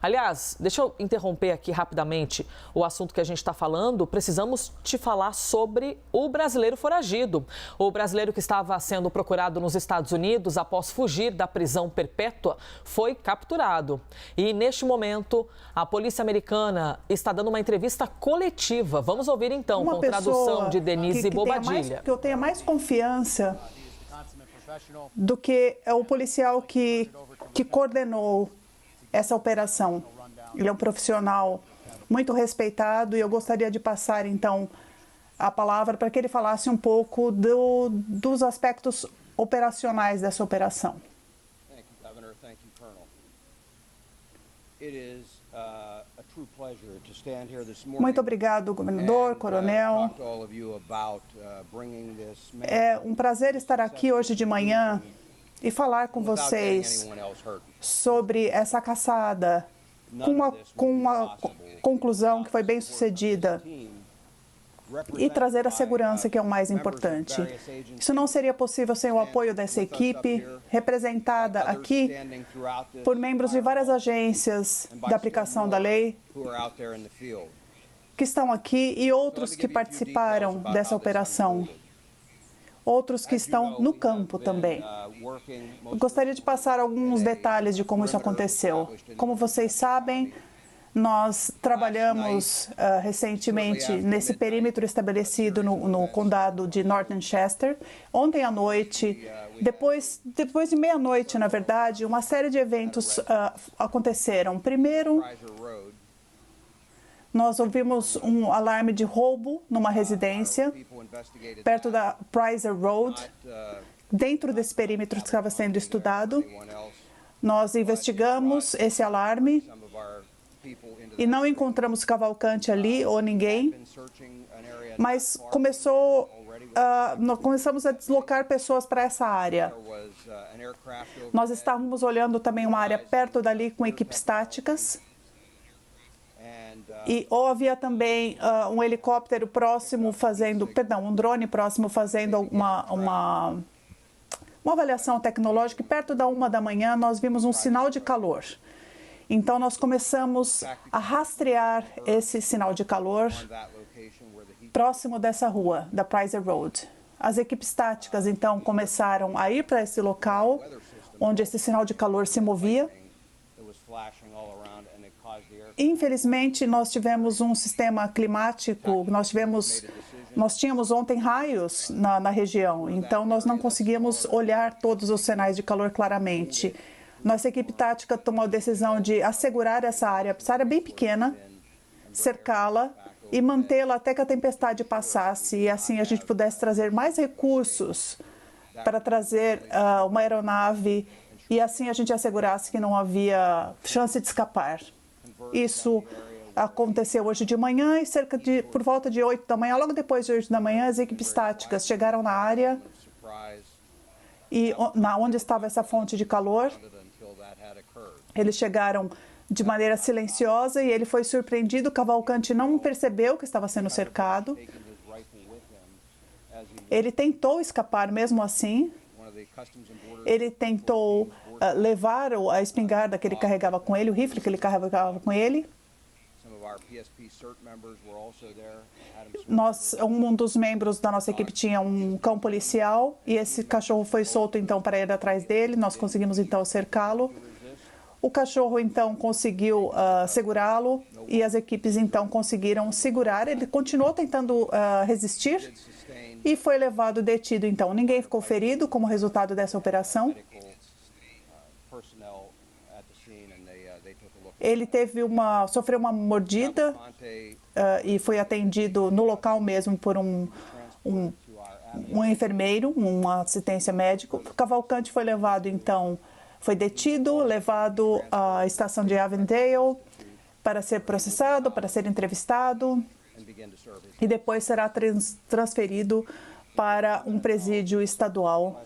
Aliás, deixa eu interromper aqui rapidamente o assunto que a gente está falando. Precisamos te falar sobre o brasileiro foragido. O brasileiro que estava sendo procurado nos Estados Unidos após fugir da prisão perpétua foi capturado. E neste momento, a polícia americana está dando uma entrevista coletiva. Vamos ouvir então, com tradução de Denise Bobadilha. Que eu tenha mais confiança do que o policial que coordenou essa operação. Ele é um profissional muito respeitado e eu gostaria de passar, então, a palavra para que ele falasse um pouco dos aspectos operacionais dessa operação. Muito obrigado, governador, coronel. É um prazer estar aqui hoje de manhã e falar com vocês sobre essa caçada, com uma conclusão que foi bem sucedida e trazer a segurança, que é o mais importante. Isso não seria possível sem o apoio dessa equipe, representada aqui por membros de várias agências da aplicação da lei, que estão aqui, e outros que participaram dessa operação. Outros que estão no campo também. Eu gostaria de passar alguns detalhes de como isso aconteceu. Como vocês sabem, nós trabalhamos recentemente nesse perímetro estabelecido no condado de North Chester. Ontem à noite, depois de meia-noite, na verdade, uma série de eventos aconteceram. Primeiro, nós ouvimos um alarme de roubo numa residência, perto da Prizer Road, dentro desse perímetro que estava sendo estudado. Nós investigamos esse alarme e não encontramos Cavalcante ali ou ninguém, mas nós começamos a deslocar pessoas para essa área. Nós estávamos olhando também uma área perto dali com equipes táticas. E havia também um helicóptero próximo um drone próximo fazendo uma avaliação tecnológica. E perto da 1 da manhã nós vimos um sinal de calor. Então nós começamos a rastrear esse sinal de calor próximo dessa rua, da Prizer Road. As equipes táticas então começaram a ir para esse local onde esse sinal de calor se movia. Infelizmente, nós tivemos um sistema climático, nós tínhamos ontem raios na região, então nós não conseguíamos olhar todos os sinais de calor claramente. Nossa equipe tática tomou a decisão de assegurar essa área bem pequena, cercá-la e mantê-la até que a tempestade passasse e assim a gente pudesse trazer mais recursos para trazer uma aeronave e assim a gente assegurasse que não havia chance de escapar. Isso aconteceu hoje de manhã e por volta de 8 da manhã, logo depois de 8 da manhã, as equipes táticas chegaram na área e onde estava essa fonte de calor. Eles chegaram de maneira silenciosa e ele foi surpreendido. O Cavalcante não percebeu que estava sendo cercado. Ele tentou escapar mesmo assim. Ele tentou levar a espingarda que ele carregava com ele, o rifle que ele carregava com ele. Um dos membros da nossa equipe tinha um cão policial e esse cachorro foi solto então para ir atrás dele. Nós conseguimos então cercá-lo. O cachorro então conseguiu segurá-lo e as equipes então conseguiram segurar. Ele continuou tentando resistir e foi levado detido então. Ninguém ficou ferido como resultado dessa operação. Ele sofreu uma mordida e foi atendido no local mesmo por um enfermeiro, uma assistência médica. O Cavalcante foi levado então, foi detido, levado à estação de Avondale para ser processado, para ser entrevistado e depois será transferido para um presídio estadual,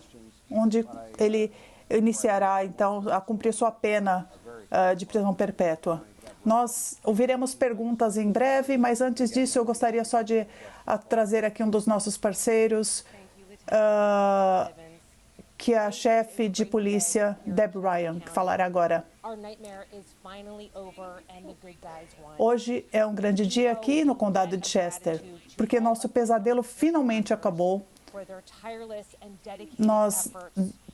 onde ele iniciará então a cumprir sua pena de prisão perpétua. Nós ouviremos perguntas em breve, mas antes disso eu gostaria só de trazer aqui um dos nossos parceiros que a chefe de polícia, Deb Ryan, que falará agora. Hoje é um grande dia aqui no condado de Chester, porque nosso pesadelo finalmente acabou. Nós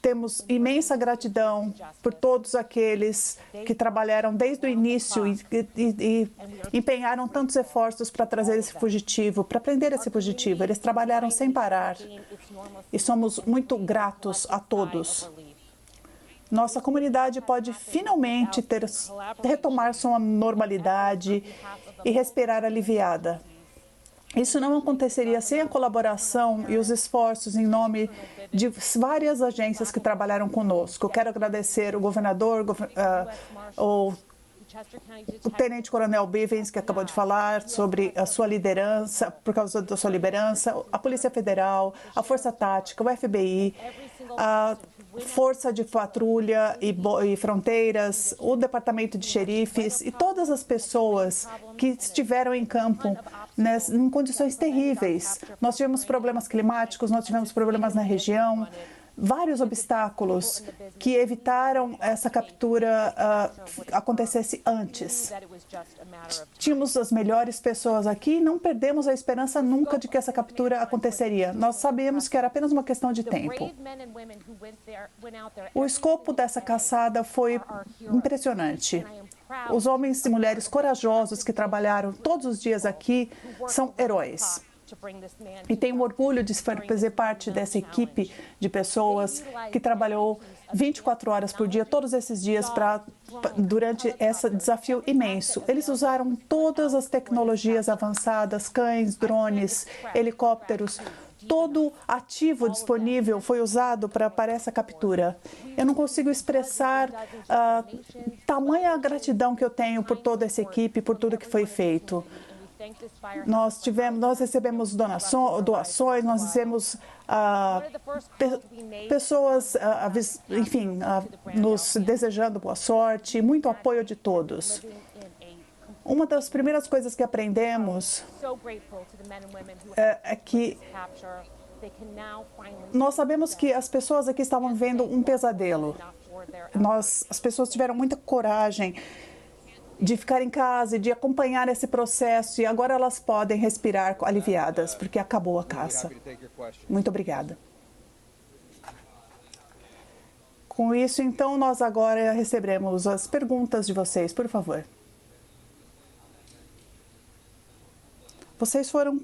temos imensa gratidão por todos aqueles que trabalharam desde o início e empenharam tantos esforços para trazer esse fugitivo, para prender esse fugitivo. Eles trabalharam sem parar e somos muito gratos a todos. Nossa comunidade pode finalmente retomar sua normalidade e respirar aliviada. Isso não aconteceria sem a colaboração e os esforços em nome de várias agências que trabalharam conosco. Eu quero agradecer o governador, o tenente-coronel Bivens, que acabou de falar sobre a sua liderança, por causa da sua liderança, a Polícia Federal, a Força Tática, o FBI, a Força de Patrulha e Fronteiras, o Departamento de Xerifes e todas as pessoas que estiveram em campo em condições terríveis. Nós tivemos problemas climáticos, nós tivemos problemas na região, vários obstáculos que evitaram essa captura acontecesse antes. Tínhamos as melhores pessoas aqui e não perdemos a esperança nunca de que essa captura aconteceria. Nós sabíamos que era apenas uma questão de tempo. O escopo dessa caçada foi impressionante. Os homens e mulheres corajosos que trabalharam todos os dias aqui são heróis. E tenho orgulho de fazer parte dessa equipe de pessoas que trabalhou 24 horas por dia, todos esses dias, durante esse desafio imenso. Eles usaram todas as tecnologias avançadas, cães, drones, helicópteros. Todo ativo disponível foi usado para essa captura. Eu não consigo expressar tamanha gratidão que eu tenho por toda essa equipe, por tudo que foi feito. Nós recebemos doações, nós recebemos pessoas, enfim, nos desejando boa sorte, muito apoio de todos. Uma das primeiras coisas que aprendemos é que nós sabemos que as pessoas aqui estavam vivendo um pesadelo. As pessoas tiveram muita coragem de ficar em casa e de acompanhar esse processo, e agora elas podem respirar aliviadas, porque acabou a caça. Muito obrigada. Com isso, então, nós agora receberemos as perguntas de vocês, por favor. Vocês foram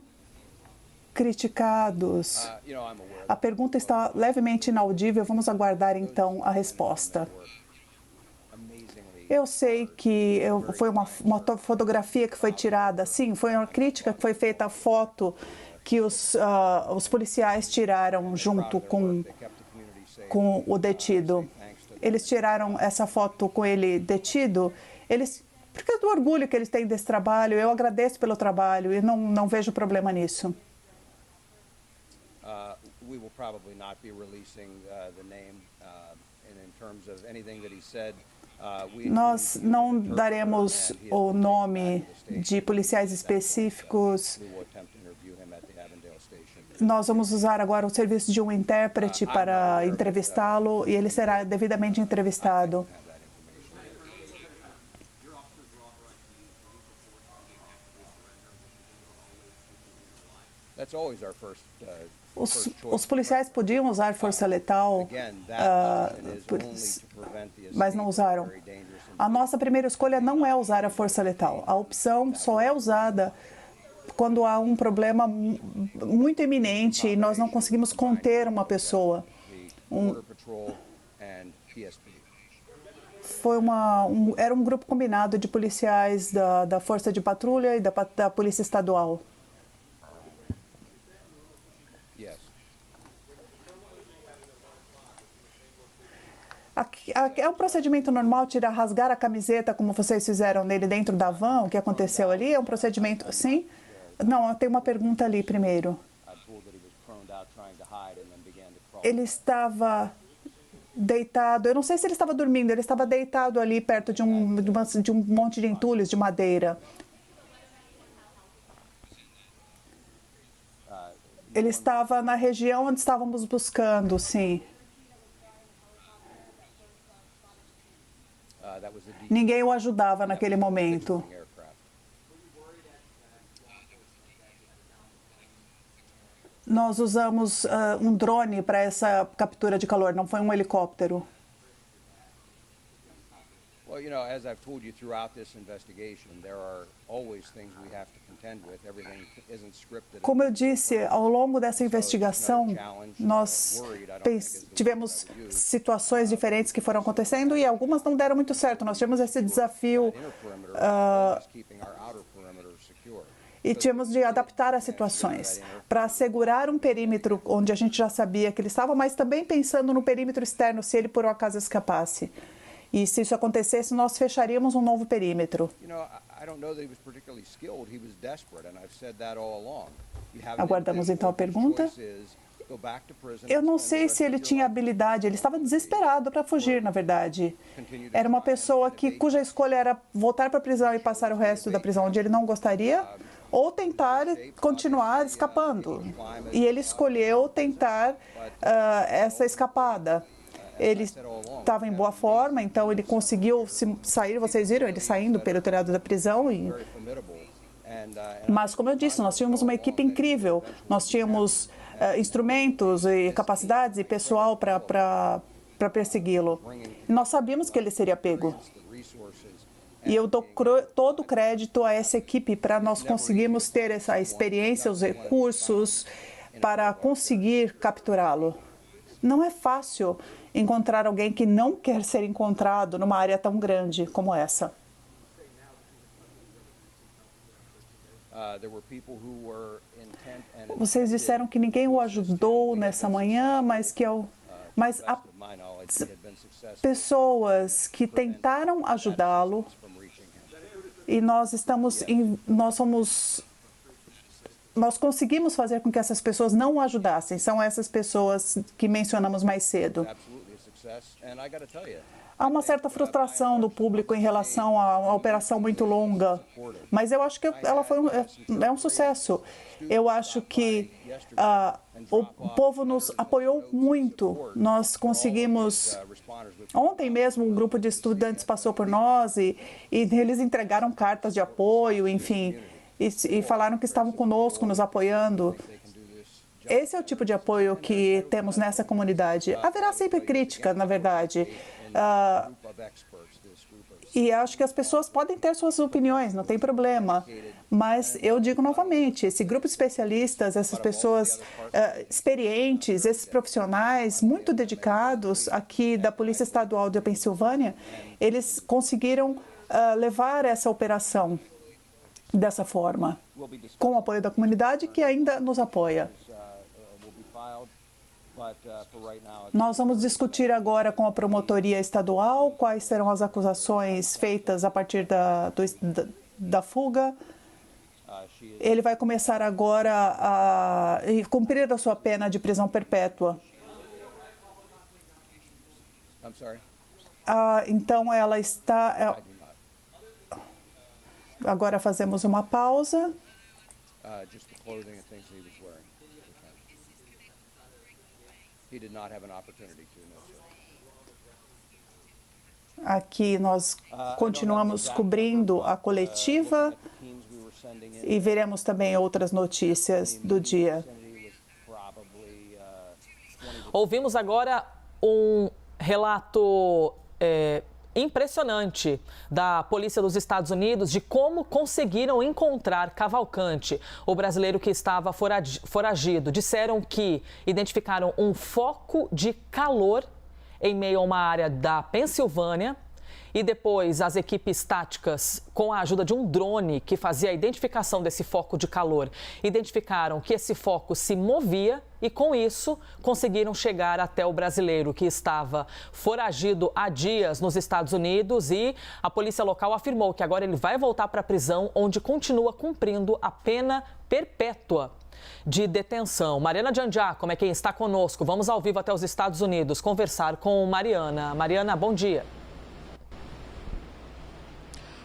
criticados. A pergunta está levemente inaudível, vamos aguardar, então, a resposta. Eu sei que foi uma fotografia que foi tirada, sim, foi uma crítica que foi feita à foto que os policiais tiraram junto com o detido. Eles tiraram essa foto com ele detido, porque do orgulho que eles têm desse trabalho, eu agradeço pelo trabalho e não vejo problema nisso. We will probably not be releasing the name in terms of anything that he said. Nós não daremos o nome de policiais específicos. Nós vamos usar agora o serviço de um intérprete para entrevistá-lo e ele será devidamente entrevistado. Os policiais podiam usar força letal, mas não usaram. A nossa primeira escolha não é usar a força letal. A opção só é usada quando há um problema muito iminente e nós não conseguimos conter uma pessoa. Era um grupo combinado de policiais da Força de Patrulha e da Polícia Estadual. É um procedimento normal rasgar a camiseta, como vocês fizeram nele dentro da van, o que aconteceu ali? É um procedimento, sim? Não, tem uma pergunta ali primeiro. Ele estava deitado, eu não sei se ele estava dormindo, ele estava deitado ali perto de um monte de entulhos de madeira. Ele estava na região onde estávamos buscando, sim. Ninguém o ajudava naquele momento. Nós usamos um drone para essa captura de calor, não foi um helicóptero. Well, you know, as I've told you throughout this investigation, there are always things we have to contend with. Everything isn't scripted. Como eu disse, ao longo dessa investigação, nós tivemos situações diferentes que foram acontecendo e algumas não deram muito certo. Nós tivemos esse desafio e tínhamos de adaptar as situações para assegurar um perímetro onde a gente já sabia que ele estava, mas também pensando no perímetro externo, se ele por um acaso escapasse. E se isso acontecesse, nós fecharíamos um novo perímetro. Aguardamos então a pergunta. Eu não sei se ele tinha habilidade, ele estava desesperado para fugir, na verdade. Era uma pessoa cuja escolha era voltar para a prisão e passar o resto da prisão onde ele não gostaria, ou tentar continuar escapando. E ele escolheu tentar essa escapada. Ele estava em boa forma, então ele conseguiu sair, vocês viram ele saindo pelo telhado da prisão. Mas, como eu disse, nós tínhamos uma equipe incrível, nós tínhamos instrumentos e capacidades e pessoal para persegui-lo. Nós sabíamos que ele seria pego. E eu dou todo o crédito a essa equipe para nós conseguirmos ter essa experiência, os recursos para conseguir capturá-lo. Não é fácil encontrar alguém que não quer ser encontrado numa área tão grande como essa. Vocês disseram que ninguém o ajudou nessa manhã, mas há pessoas que tentaram ajudá-lo e nós conseguimos fazer com que essas pessoas não o ajudassem. São essas pessoas que mencionamos mais cedo. Há uma certa frustração do público em relação a uma operação muito longa, mas eu acho que ela é um sucesso. Eu acho que o povo nos apoiou muito. Nós conseguimos... Ontem mesmo, um grupo de estudantes passou por nós e eles entregaram cartas de apoio, enfim, e falaram que estavam conosco, nos apoiando. Esse é o tipo de apoio que temos nessa comunidade. Haverá sempre crítica, na verdade. E acho que as pessoas podem ter suas opiniões, não tem problema. Mas eu digo novamente, esse grupo de especialistas, essas pessoas experientes, esses profissionais muito dedicados aqui da Polícia Estadual da Pensilvânia, eles conseguiram levar essa operação dessa forma, com o apoio da comunidade que ainda nos apoia. Nós vamos discutir agora com a promotoria estadual quais serão as acusações feitas a partir da fuga. Ele vai começar agora a cumprir a sua pena de prisão perpétua. Então ela está... Agora fazemos uma pausa. Aqui nós continuamos cobrindo a coletiva e veremos também outras notícias do dia. Ouvimos agora um relato impressionante da Polícia dos Estados Unidos de como conseguiram encontrar Cavalcante, o brasileiro que estava foragido. Disseram que identificaram um foco de calor em meio a uma área da Pensilvânia e depois as equipes táticas, com a ajuda de um drone que fazia a identificação desse foco de calor, identificaram que esse foco se movia e, com isso, conseguiram chegar até o brasileiro que estava foragido há dias nos Estados Unidos e a polícia local afirmou que agora ele vai voltar para a prisão, onde continua cumprindo a pena perpétua de detenção. Mariana Giangiacomo é quem está conosco. Vamos ao vivo até os Estados Unidos conversar com Mariana. Mariana, bom dia.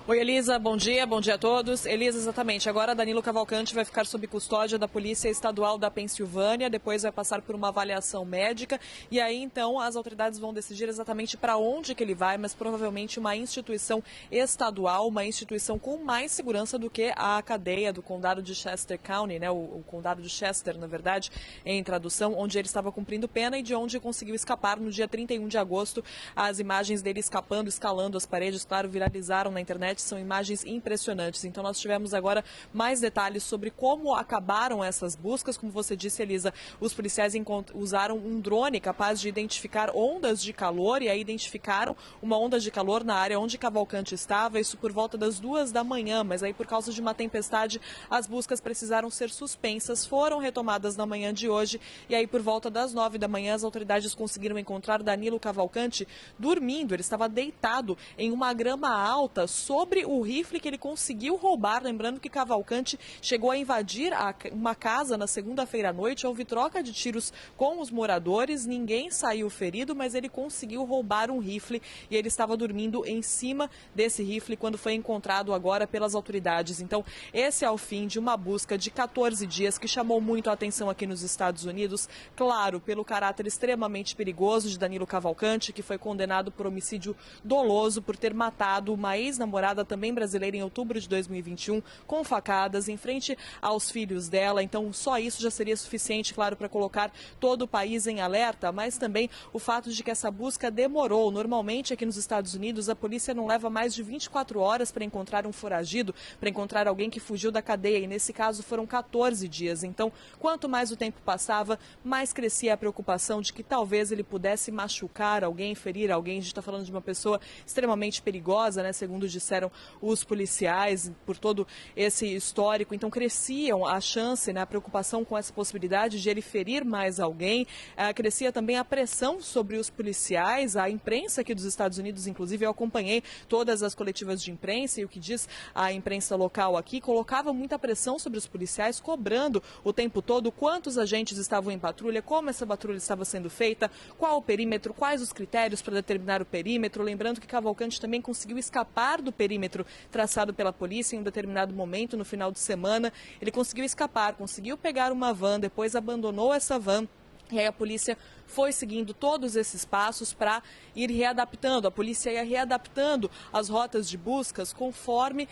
Oi, Elisa, bom dia a todos. Elisa, exatamente, agora Danilo Cavalcante vai ficar sob custódia da Polícia Estadual da Pensilvânia, depois vai passar por uma avaliação médica e aí então as autoridades vão decidir exatamente para onde que ele vai, mas provavelmente uma instituição estadual, uma instituição com mais segurança do que a cadeia do condado de Chester County, né, o condado de Chester, na verdade, em tradução, onde ele estava cumprindo pena e de onde conseguiu escapar no dia 31 de agosto. As imagens dele escapando, escalando as paredes, claro, viralizaram na internet. São imagens impressionantes. Então nós tivemos agora mais detalhes sobre como acabaram essas buscas. Como você disse, Elisa, os policiais usaram um drone capaz de identificar ondas de calor e aí identificaram uma onda de calor na área onde Cavalcante estava, isso por volta das 2 da manhã, mas aí por causa de uma tempestade as buscas precisaram ser suspensas, foram retomadas na manhã de hoje e aí por volta das 9 da manhã as autoridades conseguiram encontrar Danilo Cavalcante dormindo. Ele estava deitado em uma grama alta sobre o rifle que ele conseguiu roubar. Lembrando que Cavalcante chegou a invadir uma casa na segunda-feira à noite, houve troca de tiros com os moradores, ninguém saiu ferido, mas ele conseguiu roubar um rifle e ele estava dormindo em cima desse rifle quando foi encontrado agora pelas autoridades. Então, esse é o fim de uma busca de 14 dias que chamou muito a atenção aqui nos Estados Unidos, claro, pelo caráter extremamente perigoso de Danilo Cavalcante, que foi condenado por homicídio doloso por ter matado uma ex-namorada também brasileira em outubro de 2021, com facadas em frente aos filhos dela. Então, só isso já seria suficiente, claro, para colocar todo o país em alerta, mas também o fato de que essa busca demorou. Normalmente, aqui nos Estados Unidos, a polícia não leva mais de 24 horas para encontrar um foragido, para encontrar alguém que fugiu da cadeia, e nesse caso foram 14 dias. Então, quanto mais o tempo passava, mais crescia a preocupação de que talvez ele pudesse machucar alguém, ferir alguém. A gente está falando de uma pessoa extremamente perigosa, né, segundo disseram os policiais, por todo esse histórico. Então cresciam a chance, né, a preocupação com essa possibilidade de ele ferir mais alguém, crescia também a pressão sobre os policiais, a imprensa aqui dos Estados Unidos, inclusive eu acompanhei todas as coletivas de imprensa e o que diz a imprensa local aqui, colocava muita pressão sobre os policiais, cobrando o tempo todo quantos agentes estavam em patrulha, como essa patrulha estava sendo feita, qual o perímetro, quais os critérios para determinar o perímetro. Lembrando que Cavalcante também conseguiu escapar do perímetro traçado pela polícia em um determinado momento no final de semana. Ele conseguiu escapar, conseguiu pegar uma van, depois abandonou essa van. E aí a polícia foi seguindo todos esses passos para ir readaptando. A polícia ia readaptando as rotas de buscas conforme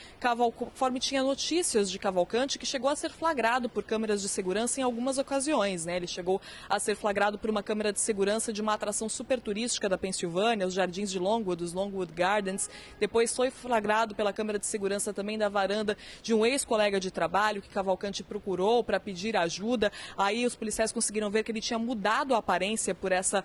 tinha notícias de Cavalcante, que chegou a ser flagrado por câmeras de segurança em algumas ocasiões, né? Ele chegou a ser flagrado por uma câmera de segurança de uma atração super turística da Pensilvânia, os jardins de Longwood, os Longwood Gardens. Depois foi flagrado pela câmera de segurança também da varanda de um ex-colega de trabalho que Cavalcante procurou para pedir ajuda. Aí os policiais conseguiram ver que ele tinha mudado a aparência por essa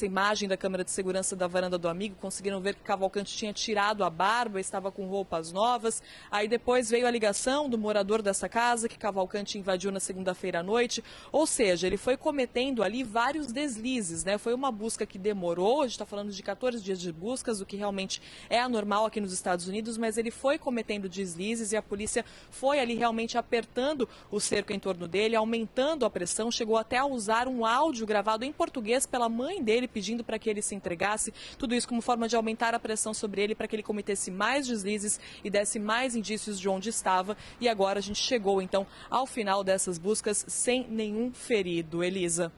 imagem da câmera de segurança da varanda do amigo. Conseguiram ver que Cavalcante tinha tirado a barba, estava com roupas novas. Aí depois veio a ligação do morador dessa casa que Cavalcante invadiu na segunda-feira à noite. Ou seja, ele foi cometendo ali vários deslizes, né? Foi uma busca que demorou, a gente está falando de 14 dias de buscas, o que realmente é anormal aqui nos Estados Unidos, mas ele foi cometendo deslizes e a polícia foi ali realmente apertando o cerco em torno dele, aumentando a pressão, chegou até a usar um áudio gravado em português pela mãe dele, pedindo para que ele se entregasse. Tudo isso como forma de aumentar a pressão sobre ele para que ele cometesse mais deslizes e desse mais indícios de onde estava. E agora a gente chegou, então, ao final dessas buscas sem nenhum ferido. Elisa.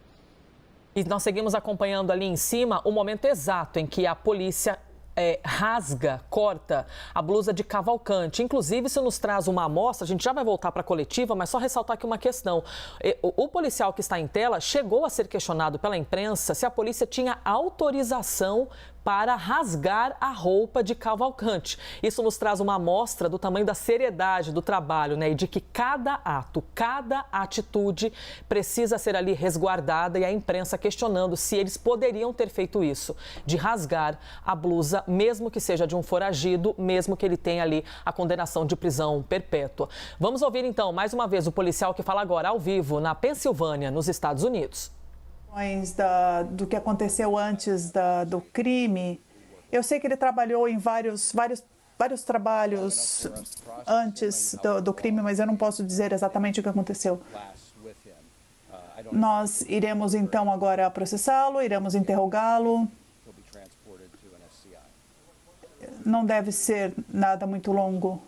E nós seguimos acompanhando ali em cima o momento exato em que a polícia rasga, corta a blusa de Cavalcante. Inclusive, isso nos traz uma amostra, a gente já vai voltar para a coletiva, mas só ressaltar aqui uma questão. O policial que está em tela chegou a ser questionado pela imprensa se a polícia tinha autorização para rasgar a roupa de Cavalcante. Isso nos traz uma amostra do tamanho da seriedade do trabalho, né? E de que cada ato, cada atitude precisa ser ali resguardada, e a imprensa questionando se eles poderiam ter feito isso, de rasgar a blusa, mesmo que seja de um foragido, mesmo que ele tenha ali a condenação de prisão perpétua. Vamos ouvir então mais uma vez o policial que fala agora ao vivo na Pensilvânia, nos Estados Unidos. Do que aconteceu antes do crime. Eu sei que ele trabalhou em vários trabalhos antes do crime, mas eu não posso dizer exatamente o que aconteceu. Nós iremos então agora processá-lo, iremos interrogá-lo. Não deve ser nada muito longo.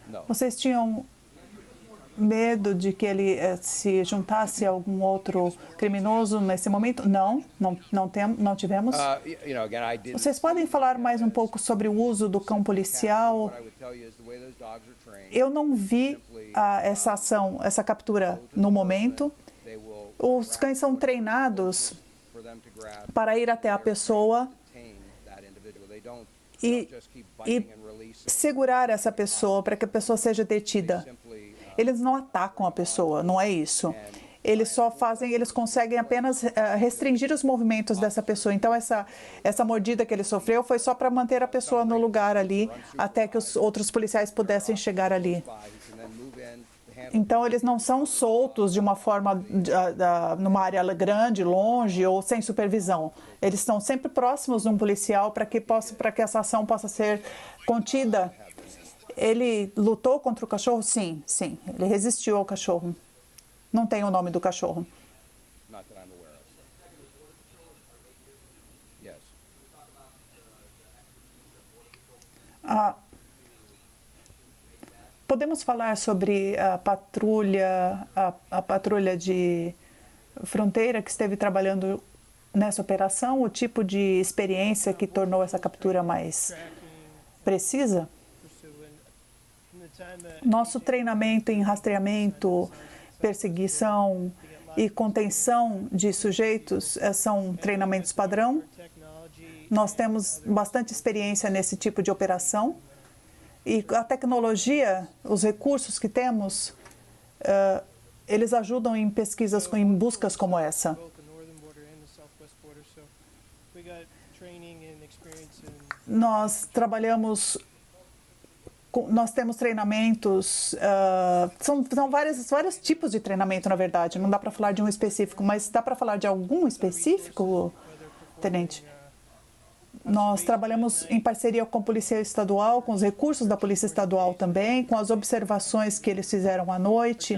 No. Vocês tinham medo de que ele se juntasse a algum outro criminoso nesse momento? Não tivemos. You know, again, I didn't. Vocês podem falar mais um pouco sobre o uso do cão policial? What I would tell you is the way those dogs are trained. Eu não vi essa ação, essa captura no momento. They will Os cães são treinados for them to grab, para ir até a pessoa detain that individual. They don't e, just keep e biting and releasing. segurar essa pessoa para que a pessoa seja detida. Simply, Eles não atacam a pessoa, não é isso. Eles só fazem, eles conseguem apenas restringir os movimentos dessa pessoa. Então, essa mordida que ele sofreu foi só para manter a pessoa no lugar ali, até que os outros policiais pudessem chegar ali. you can then move in, handle. Então, eles não são soltos de uma forma, numa área grande, longe ou sem supervisão. Eles estão sempre próximos de um policial para que essa ação possa ser contida. Ele lutou contra o cachorro? Sim. Ele resistiu ao cachorro. Não tem o nome do cachorro. Not that I'm aware of. Yes. Podemos falar sobre a patrulha de fronteira que esteve trabalhando nessa operação, o tipo de experiência que tornou essa captura mais precisa? Nosso treinamento em rastreamento, perseguição e contenção de sujeitos são treinamentos padrão. Nós temos bastante experiência nesse tipo de operação. E a tecnologia, os recursos que temos, eles ajudam em pesquisas, em buscas como essa. Nós temos treinamentos, são vários tipos de treinamento, na verdade. Não dá para falar de um específico, mas dá para falar de algum específico, Tenente? Nós trabalhamos em parceria com a Polícia Estadual, com os recursos da Polícia Estadual também, com as observações que eles fizeram à noite,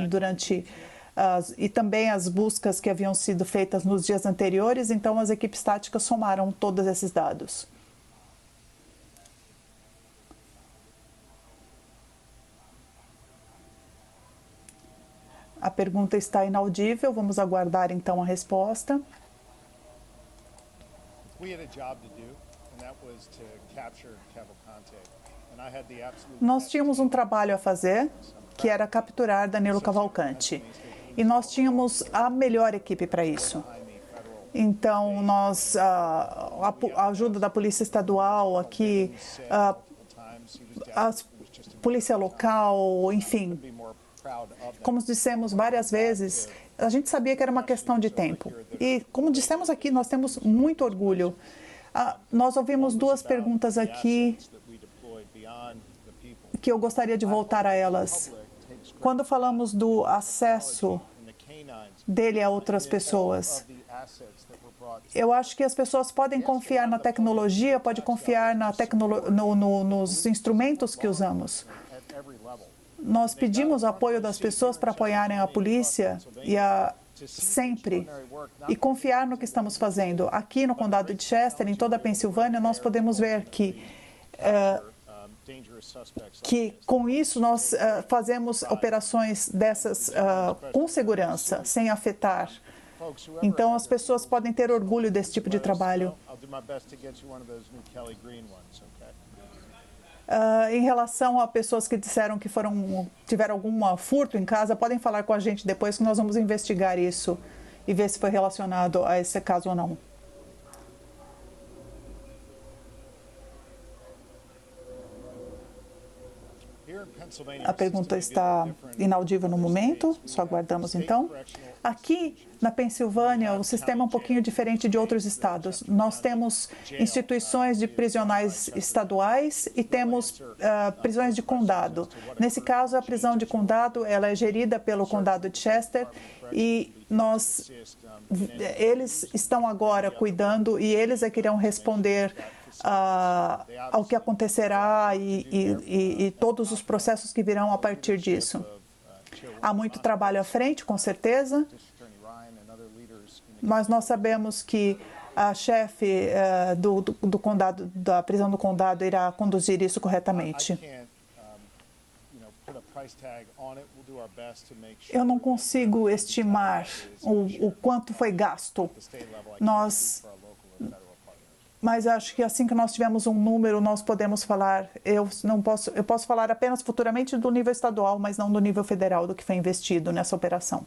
e também as buscas que haviam sido feitas nos dias anteriores. Então, as equipes táticas somaram todos esses dados. A pergunta está inaudível. Vamos aguardar, então, a resposta. Nós tínhamos um trabalho a fazer, que era capturar Danilo Cavalcante. E nós tínhamos a melhor equipe para isso. Então, a ajuda da Polícia Estadual aqui, a Polícia Local, enfim. Como dissemos várias vezes, a gente sabia que era uma questão de tempo. E, como dissemos aqui, nós temos muito orgulho. Nós ouvimos duas perguntas aqui que eu gostaria de voltar a elas. Quando falamos do acesso dele a outras pessoas, eu acho que as pessoas podem confiar na tecnologia, podem confiar nos instrumentos que usamos. Nós pedimos o apoio das pessoas para apoiarem a polícia sempre e confiar no que estamos fazendo. Aqui no condado de Chester, em toda a Pensilvânia, nós podemos ver que com isso nós fazemos operações dessas com segurança, sem afetar. Então, as pessoas podem ter orgulho desse tipo de trabalho. Em relação a pessoas que disseram que tiveram algum furto em casa, podem falar com a gente depois, que nós vamos investigar isso e ver se foi relacionado a esse caso ou não. A pergunta está inaudível no momento, só aguardamos então. Aqui na Pensilvânia, o sistema é um pouquinho diferente de outros estados. Nós temos instituições de prisionais estaduais e temos prisões de condado. Nesse caso, a prisão de condado ela é gerida pelo condado de Chester e eles estão agora cuidando e eles é que irão responder ao que acontecerá e todos os processos que virão a partir disso. Há muito trabalho à frente, com certeza, mas nós sabemos que a chefe do condado, da prisão do condado, irá conduzir isso corretamente. Eu não consigo estimar o quanto foi gasto. Mas acho que assim que nós tivermos um número, nós podemos falar. Eu posso falar apenas futuramente do nível estadual, mas não do nível federal, do que foi investido nessa operação.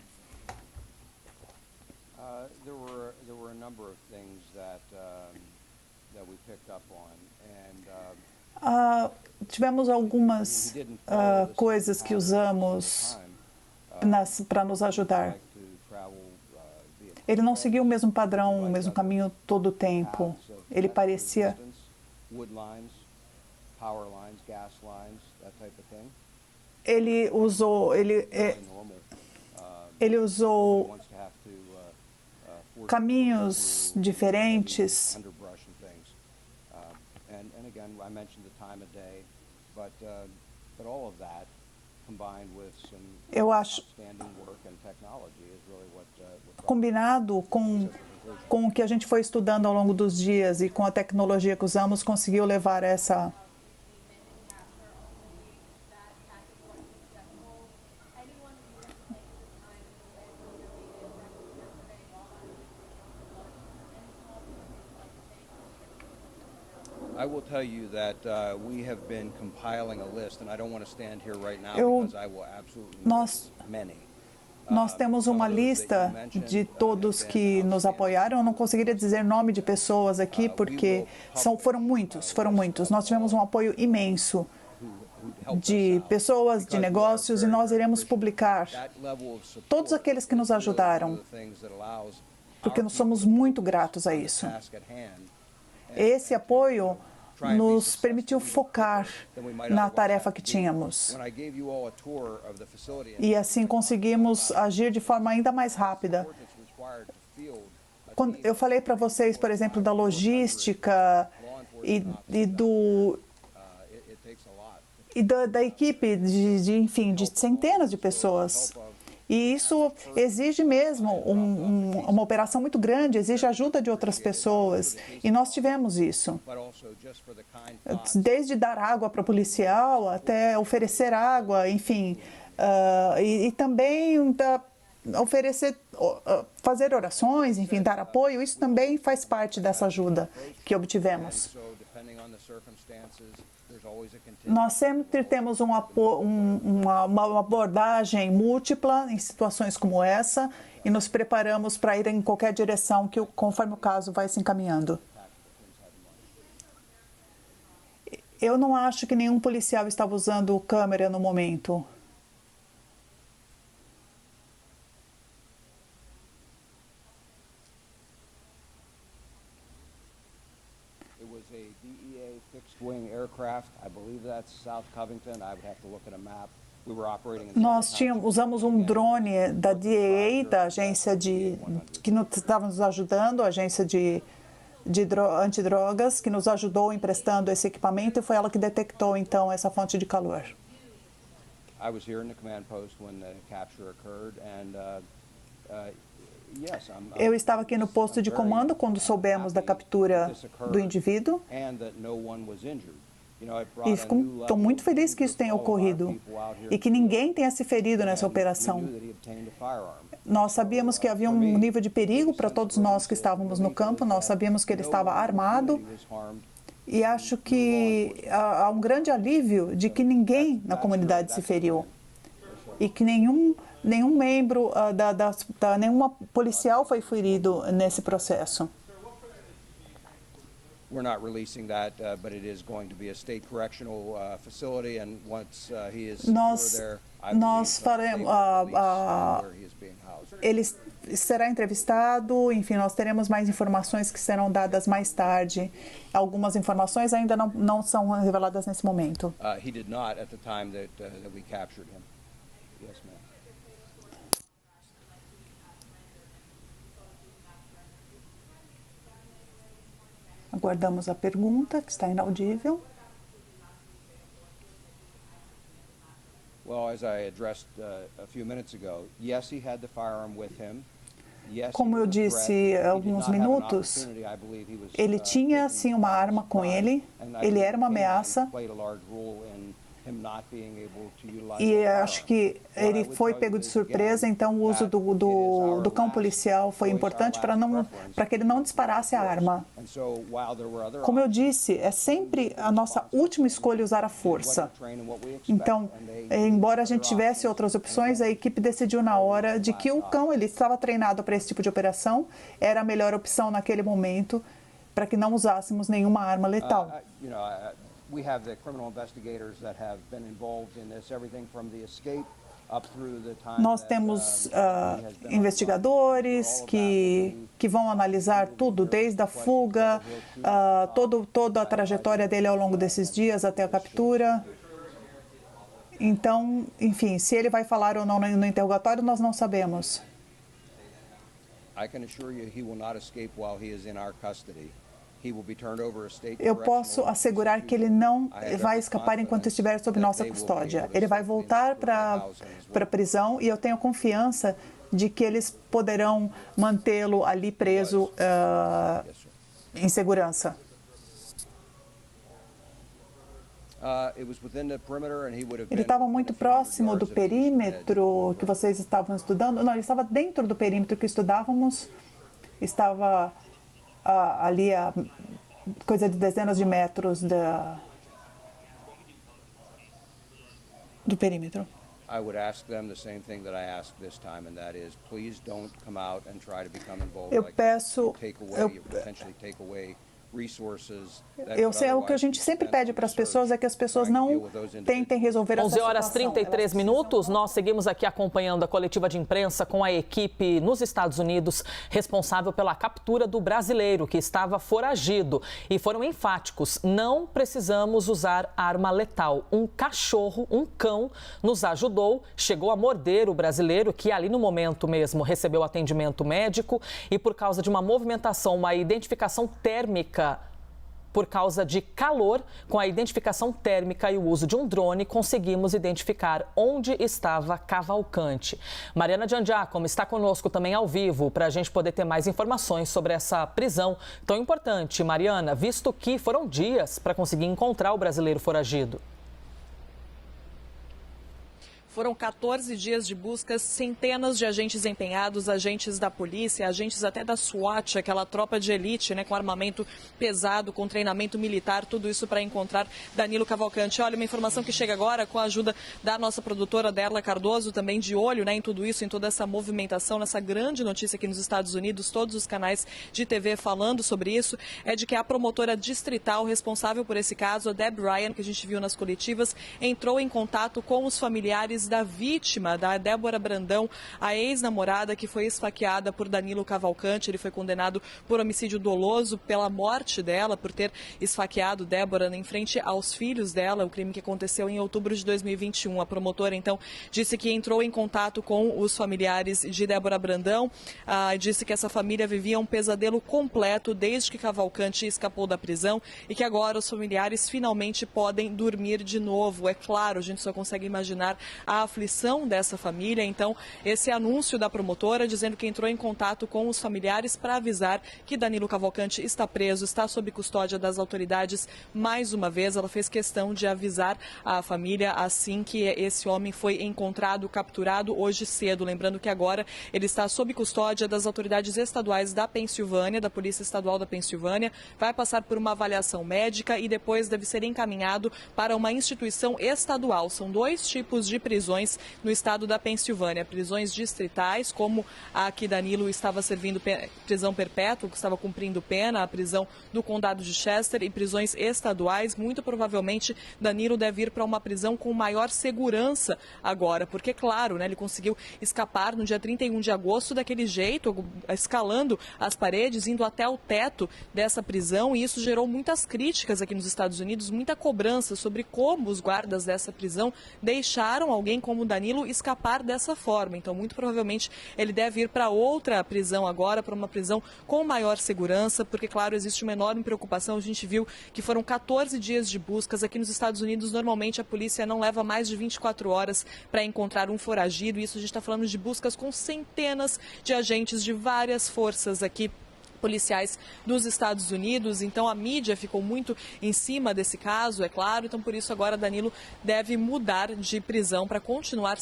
Tivemos algumas coisas que usamos para nos ajudar. Ele não seguiu o mesmo padrão, o mesmo caminho todo o tempo. Ele parecia... Ele usou caminhos diferentes. Eu acho, combinado com o que a gente foi estudando ao longo dos dias e com a tecnologia que usamos, conseguiu levar essa... I will tell you that we have been compiling a list, and I don't want to stand here right now because I will absolutely miss many. Nós temos uma lista de todos que nos apoiaram. Eu não conseguiria dizer nome de pessoas aqui porque foram muitos. Nós tivemos um apoio imenso de pessoas, de negócios, e nós iremos publicar todos aqueles que nos ajudaram, porque nós somos muito gratos a isso. Esse apoio nos permitiu focar na tarefa que tínhamos. E assim conseguimos agir de forma ainda mais rápida. Quando eu falei para vocês, por exemplo, da logística da equipe de centenas de pessoas. E isso exige mesmo uma operação muito grande, exige ajuda de outras pessoas. E nós tivemos isso. Desde dar água para o policial até oferecer água, enfim. E também fazer orações, enfim, dar apoio. Isso também faz parte dessa ajuda que obtivemos. Nós sempre temos uma abordagem múltipla em situações como essa e nos preparamos para ir em qualquer direção conforme o caso vai se encaminhando. Eu não acho que nenhum policial estava usando câmera no momento. Nós usamos um drone da DEA, da agência que estava nos ajudando, a agência de antidrogas, que nos ajudou emprestando esse equipamento, e foi ela que detectou então essa fonte de calor. Eu estava aqui no posto de comando quando soubemos da captura do indivíduo e estou muito feliz que isso tenha ocorrido e que ninguém tenha se ferido nessa operação. Nós sabíamos que havia um nível de perigo para todos nós que estávamos no campo, nós sabíamos que ele estava armado e acho que há um grande alívio de que ninguém na comunidade se feriu e que nenhum membro, nenhuma policial foi ferido nesse processo. We're not releasing that, but it is going to be a state correctional facility, and once he is there, I believe they will release where he is being housed. Ele será entrevistado, enfim, nós teremos mais informações que serão dadas mais tarde. Algumas informações ainda não são reveladas nesse momento. He did not at the time that we captured him. Yes, ma'am. Aguardamos a pergunta, que está inaudível. Well, as I addressed a few minutes ago, yes, he had the firearm with him. Como eu disse há alguns minutos, ele tinha sim uma arma com ele, ele era uma ameaça e acho que ele foi pego de surpresa, então o uso do cão policial foi importante para que ele não disparasse a arma. Como eu disse, é sempre a nossa última escolha usar a força. Então, embora a gente tivesse outras opções, a equipe decidiu na hora de que o cão, ele estava treinado para esse tipo de operação, era a melhor opção naquele momento para que não usássemos nenhuma arma letal. We have the criminal investigators that have been involved in this, everything from the escape up through the time. Nós temos investigadores que vão analisar tudo, desde a fuga, toda a trajetória dele ao longo desses dias até a captura. Então, enfim, se ele vai falar ou não no interrogatório, nós não sabemos. I can assure you he will not escape while he is in our custody. Eu posso assegurar que ele não vai escapar enquanto estiver sob nossa custódia. Ele vai voltar para a prisão e eu tenho confiança de que eles poderão mantê-lo ali preso em segurança. Ele estava muito próximo do perímetro que vocês estavam estudando? Não, ele estava dentro do perímetro que estudávamos. Estava ali a coisa de dezenas de metros do perímetro. I would ask them the same thing that I asked this time, and that is, please don't come out and try to become involved. Eu peço, eu sei, o que a gente sempre pede para as pessoas é que as pessoas não tentem resolver essa situação. 11 horas 33 minutos, nós seguimos aqui acompanhando a coletiva de imprensa com a equipe nos Estados Unidos responsável pela captura do brasileiro que estava foragido. E foram enfáticos, não precisamos usar arma letal. Um cachorro, um cão, nos ajudou, chegou a morder o brasileiro que ali no momento mesmo recebeu atendimento médico e por causa de uma movimentação, uma identificação térmica por causa de calor, com a identificação térmica e o uso de um drone, conseguimos identificar onde estava Cavalcante. Mariana Giangiacomo está conosco também ao vivo para a gente poder ter mais informações sobre essa prisão tão importante. Mariana, visto que foram dias para conseguir encontrar o brasileiro foragido. Foram 14 dias de buscas, centenas de agentes empenhados, agentes da polícia, agentes até da SWAT, aquela tropa de elite, né, com armamento pesado, com treinamento militar, tudo isso para encontrar Danilo Cavalcante. Olha, uma informação que chega agora com a ajuda da nossa produtora Derla Cardoso, também de olho, né, em tudo isso, em toda essa movimentação, nessa grande notícia aqui nos Estados Unidos, todos os canais de TV falando sobre isso, é de que a promotora distrital responsável por esse caso, a Deb Ryan, que a gente viu nas coletivas, entrou em contato com os familiares da vítima, da Débora Brandão, a ex-namorada que foi esfaqueada por Danilo Cavalcante. Ele foi condenado por homicídio doloso pela morte dela, por ter esfaqueado Débora em frente aos filhos dela, o crime que aconteceu em outubro de 2021. A promotora, então, disse que entrou em contato com os familiares de Débora Brandão, disse que essa família vivia um pesadelo completo desde que Cavalcante escapou da prisão e que agora os familiares finalmente podem dormir de novo. É claro, a gente só consegue imaginar a aflição dessa família. Então, esse anúncio da promotora dizendo que entrou em contato com os familiares para avisar que Danilo Cavalcante está preso, está sob custódia das autoridades. Mais uma vez, ela fez questão de avisar a família assim que esse homem foi encontrado, capturado hoje cedo. Lembrando que agora ele está sob custódia das autoridades estaduais da Pensilvânia, da Polícia Estadual da Pensilvânia, vai passar por uma avaliação médica e depois deve ser encaminhado para uma instituição estadual. São dois tipos de prisões no estado da Pensilvânia, prisões distritais, como a que Danilo estava servindo prisão perpétua, que estava cumprindo pena, a prisão do condado de Chester, e prisões estaduais. Muito provavelmente Danilo deve ir para uma prisão com maior segurança agora, porque, claro, né, ele conseguiu escapar no dia 31 de agosto daquele jeito, escalando as paredes, indo até o teto dessa prisão, e isso gerou muitas críticas aqui nos Estados Unidos, muita cobrança sobre como os guardas dessa prisão deixaram alguém alguém como Danilo escapar dessa forma. Então, muito provavelmente, ele deve ir para outra prisão agora, para uma prisão com maior segurança, porque, claro, existe uma enorme preocupação. A gente viu que foram 14 dias de buscas. Aqui nos Estados Unidos, normalmente, a polícia não leva mais de 24 horas para encontrar um foragido. Isso a gente está falando de buscas com centenas de agentes de várias forças aqui policiais dos Estados Unidos. Então a mídia ficou muito em cima desse caso, é claro. Então por isso agora Danilo deve mudar de prisão para continuar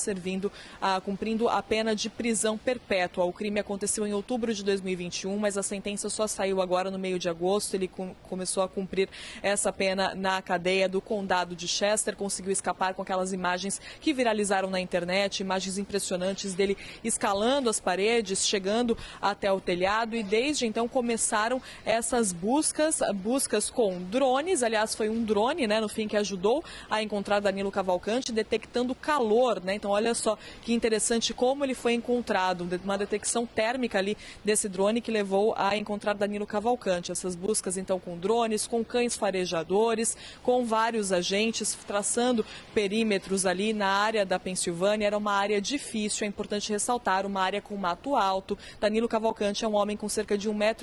cumprindo a pena de prisão perpétua. O crime aconteceu em outubro de 2021, mas a sentença só saiu agora no meio de agosto. Ele começou a cumprir essa pena na cadeia do condado de Chester, conseguiu escapar com aquelas imagens que viralizaram na internet, imagens impressionantes dele escalando as paredes, chegando até o telhado, e desde então começaram essas buscas com drones. Aliás, foi um drone, no fim, que ajudou a encontrar Danilo Cavalcante, detectando calor, Então, olha só que interessante como ele foi encontrado, uma detecção térmica ali desse drone que levou a encontrar Danilo Cavalcante. Essas buscas, então, com drones, com cães farejadores, com vários agentes, traçando perímetros ali na área da Pensilvânia. Era uma área difícil, é importante ressaltar, uma área com mato alto. Danilo Cavalcante é um homem com cerca de 1,5 metro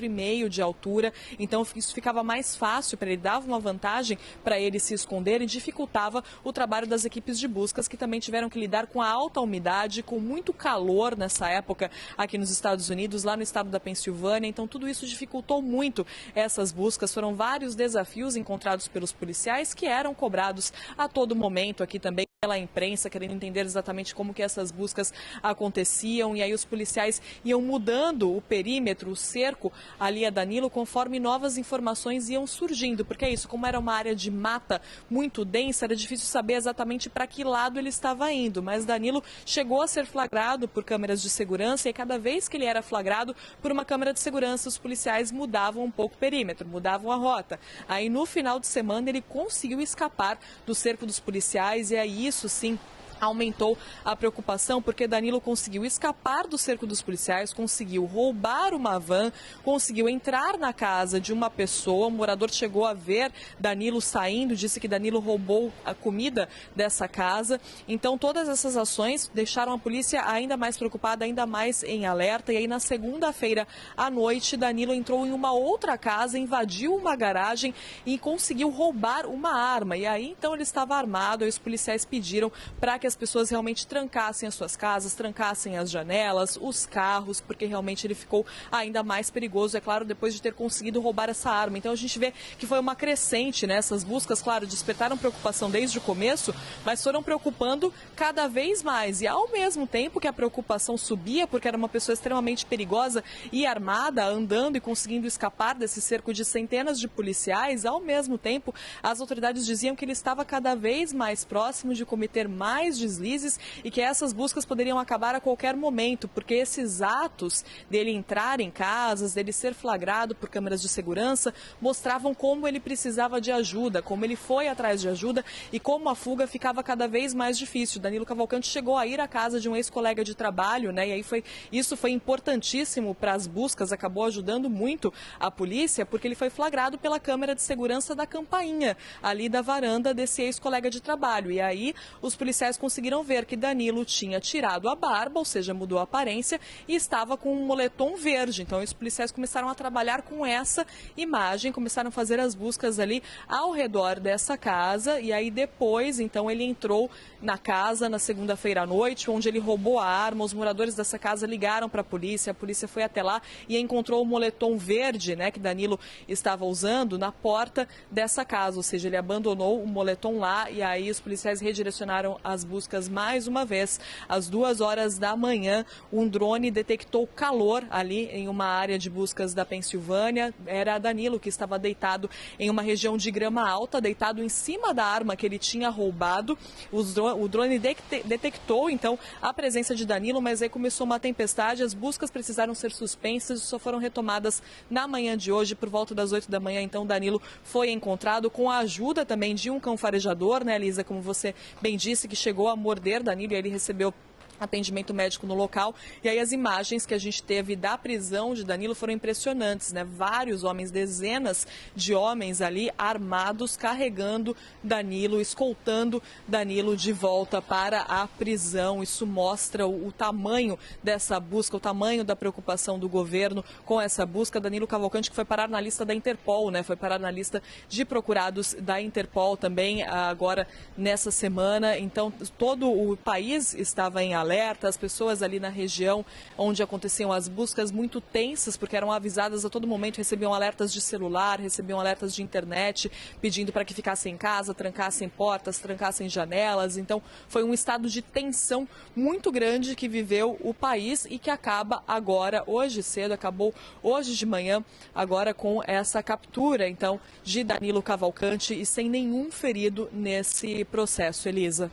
de altura, então isso ficava mais fácil para ele, dava uma vantagem para ele se esconder e dificultava o trabalho das equipes de buscas, que também tiveram que lidar com a alta umidade, com muito calor nessa época aqui nos Estados Unidos, lá no estado da Pensilvânia. Então tudo isso dificultou muito essas buscas. Foram vários desafios encontrados pelos policiais, que eram cobrados a todo momento aqui também pela imprensa, querendo entender exatamente como que essas buscas aconteciam. E aí os policiais iam mudando o perímetro, o cerco ali a Danilo, conforme novas informações iam surgindo, porque é isso, como era uma área de mata muito densa, era difícil saber exatamente para que lado ele estava indo, mas Danilo chegou a ser flagrado por câmeras de segurança, e cada vez que ele era flagrado por uma câmera de segurança, os policiais mudavam um pouco o perímetro, mudavam a rota. Aí no final de semana ele conseguiu escapar do cerco dos policiais, e aí isso sim aumentou a preocupação, porque Danilo conseguiu escapar do cerco dos policiais, conseguiu roubar uma van, conseguiu entrar na casa de uma pessoa. Um morador chegou a ver Danilo saindo, disse que Danilo roubou a comida dessa casa. Então todas essas ações deixaram a polícia ainda mais preocupada, ainda mais em alerta. E aí na segunda-feira à noite, Danilo entrou em uma outra casa, invadiu uma garagem e conseguiu roubar uma arma. E aí então ele estava armado, e os policiais pediram para que as pessoas realmente trancassem as suas casas, trancassem as janelas, os carros, porque realmente ele ficou ainda mais perigoso, é claro, depois de ter conseguido roubar essa arma. Então a gente vê que foi uma crescente, Essas buscas, claro, despertaram preocupação desde o começo, mas foram preocupando cada vez mais. E ao mesmo tempo que a preocupação subia, porque era uma pessoa extremamente perigosa e armada, andando e conseguindo escapar desse cerco de centenas de policiais, ao mesmo tempo as autoridades diziam que ele estava cada vez mais próximo de cometer mais deslizes, e que essas buscas poderiam acabar a qualquer momento, porque esses atos dele entrar em casas, dele ser flagrado por câmeras de segurança, mostravam como ele precisava de ajuda, como ele foi atrás de ajuda e como a fuga ficava cada vez mais difícil. Danilo Cavalcante chegou a ir à casa de um ex-colega de trabalho, E aí isso foi importantíssimo para as buscas, acabou ajudando muito a polícia, porque ele foi flagrado pela câmera de segurança da campainha, ali da varanda desse ex-colega de trabalho. E aí os policiais conseguiram ver que Danilo tinha tirado a barba, ou seja, mudou a aparência, e estava com um moletom verde. Então os policiais começaram a trabalhar com essa imagem, começaram a fazer as buscas ali ao redor dessa casa. E aí depois, então, ele entrou na casa na segunda-feira à noite, onde ele roubou a arma. Os moradores dessa casa ligaram para a polícia foi até lá e encontrou o moletom verde, que Danilo estava usando na porta dessa casa, ou seja, ele abandonou o moletom lá. E aí os policiais redirecionaram as buscas mais uma vez. Às 2h da manhã, um drone detectou calor ali em uma área de buscas da Pensilvânia. Era Danilo que estava deitado em uma região de grama alta, deitado em cima da arma que ele tinha roubado. O drone detectou, então, a presença de Danilo, mas aí começou uma tempestade. As buscas precisaram ser suspensas e só foram retomadas na manhã de hoje, por volta das 8 da manhã. Então, Danilo foi encontrado com a ajuda também de um cão farejador, Elisa, como você bem disse, que chegou a morder Danilo, e ele recebeu atendimento médico no local. E aí as imagens que a gente teve da prisão de Danilo foram impressionantes, né? Vários homens, dezenas de homens ali armados, carregando Danilo, escoltando Danilo de volta para a prisão. Isso mostra o tamanho dessa busca, o tamanho da preocupação do governo com essa busca. Danilo Cavalcante, que foi parar na lista da Interpol, né? Foi parar na lista de procurados da Interpol também agora nessa semana. Então, todo o país estava em alerta, as pessoas ali na região onde aconteciam as buscas muito tensas, porque eram avisadas a todo momento, recebiam alertas de celular, recebiam alertas de internet, pedindo para que ficassem em casa, trancassem portas, trancassem janelas. Então, foi um estado de tensão muito grande que viveu o país e que acaba agora, hoje cedo, acabou hoje de manhã, agora com essa captura, então, de Danilo Cavalcante e sem nenhum ferido nesse processo, Elisa.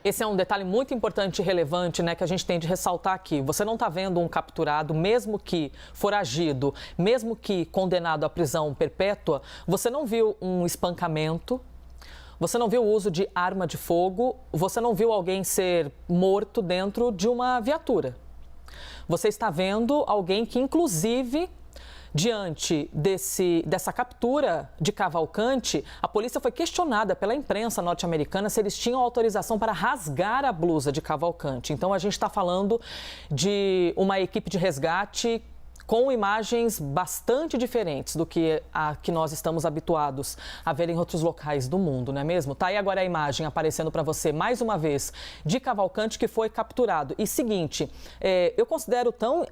Esse é um detalhe muito importante e relevante, né, que a gente tem de ressaltar aqui. Você não está vendo um capturado, mesmo que foragido, mesmo que condenado à prisão perpétua, você não viu um espancamento, você não viu o uso de arma de fogo, você não viu alguém ser morto dentro de uma viatura. Você está vendo alguém que, inclusive, diante dessa captura de Cavalcante, a polícia foi questionada pela imprensa norte-americana se eles tinham autorização para rasgar a blusa de Cavalcante. Então, a gente está falando de uma equipe de resgate com imagens bastante diferentes do que a que nós estamos habituados a ver em outros locais do mundo, não é mesmo? Tá aí agora a imagem aparecendo para você mais uma vez de Cavalcante, que foi capturado. E seguinte, eu considero tão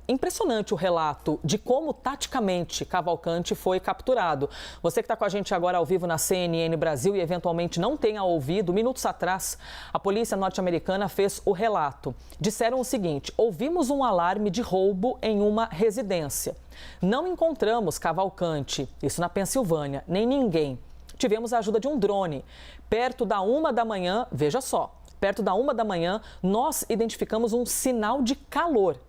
impressionante o relato de como taticamente Cavalcante foi capturado. Você que está com a gente agora ao vivo na CNN Brasil e eventualmente não tenha ouvido, minutos atrás, a polícia norte-americana fez o relato. Disseram o seguinte: ouvimos um alarme de roubo em uma residência. Não encontramos Cavalcante, isso na Pensilvânia, nem ninguém. Tivemos a ajuda de um drone. Perto da 1 da manhã, veja só, perto da 1 da manhã, nós identificamos um sinal de calor.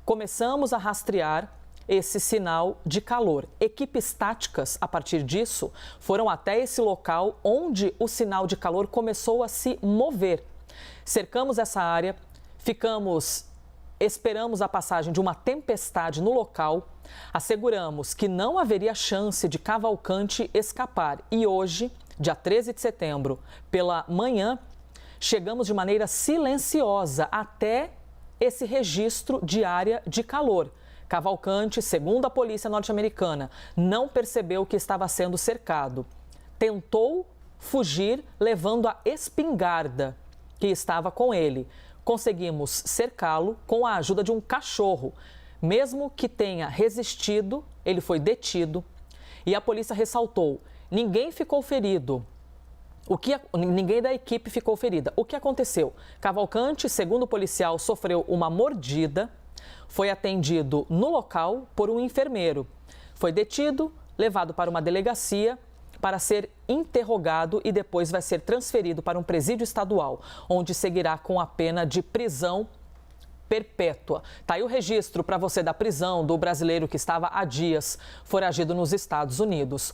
Começamos a rastrear esse sinal de calor. Equipes táticas, a partir disso, foram até esse local onde o sinal de calor começou a se mover. Cercamos essa área, esperamos a passagem de uma tempestade no local, asseguramos que não haveria chance de Cavalcante escapar. E hoje, dia 13 de setembro, pela manhã, chegamos de maneira silenciosa até esse registro de área de calor. Cavalcante, segundo a polícia norte-americana, não percebeu que estava sendo cercado. Tentou fugir levando a espingarda que estava com ele. Conseguimos cercá-lo com a ajuda de um cachorro. Mesmo que tenha resistido, ele foi detido. E a polícia ressaltou: ninguém ficou ferido. Ninguém da equipe ficou ferida. O que aconteceu? Cavalcante, segundo o policial, sofreu uma mordida, foi atendido no local por um enfermeiro. Foi detido, levado para uma delegacia para ser interrogado e depois vai ser transferido para um presídio estadual, onde seguirá com a pena de prisão perpétua. Tá aí o registro para você da prisão do brasileiro que estava há dias foragido nos Estados Unidos.